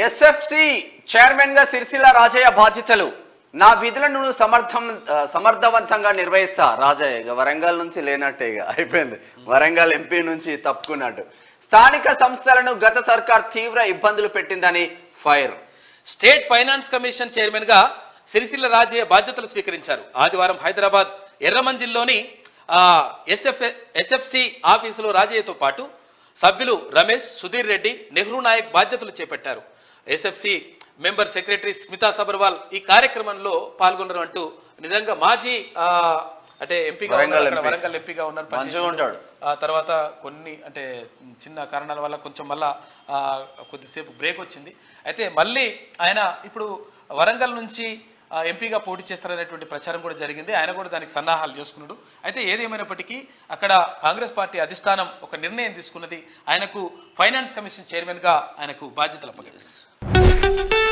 SFC chairman గా సిరిసిల్ల రాజయ్య బాధ్యతలు. నా విధులను సమర్థవంతంగా నిర్వహిస్తా రాజయ్య. ఇక వరంగల్ నుంచి లేనట్టే, ఇక అయిపోయింది. వరంగల్ ఎంపీ నుంచి తప్పుకున్నట్టు. స్థానిక సంస్థలను గత సర్కార్ తీవ్ర ఇబ్బందులు పెట్టిందని fire. State finance commission chairman గా సిరిసిల్ల రాజయ్య బాధ్యతలు స్వీకరించారు. ఆదివారం హైదరాబాద్ ఎర్రమంజిల్లోని ఎస్ఎఫ్సి ఆఫీసులో రాజయ్యతో పాటు సభ్యులు రమేష్, సుధీర్ రెడ్డి, నెహ్రూ నాయక్ బాధ్యతలు చేపట్టారు. SFC member secretary Smita Sabharwal ఈ కార్యక్రమంలో పాల్గొన్నారు. అంటూ నిజంగా మాజీ అంటే ఎంపీగా వరంగల్ ఎంపీగా ఉన్నారు. తర్వాత కొన్ని అంటే చిన్న కారణాల వల్ల కొంచెం మళ్ళా కొద్దిసేపు బ్రేక్ వచ్చింది. అయితే మళ్ళీ ఆయన ఇప్పుడు వరంగల్ నుంచి ఎంపీగా పోటీ చేస్తారనేటువంటి ప్రచారం కూడా జరిగింది. ఆయన కూడా దానికి సన్నాహాలు చేసుకున్నాడు. అయితే ఏదేమైనప్పటికీ అక్కడ కాంగ్రెస్ పార్టీ అధిష్టానం ఒక నిర్ణయం తీసుకున్నది. ఆయనకు ఫైనాన్స్ కమిషన్ చైర్మన్గా ఆయనకు బాధ్యతలు అప్పగించారు.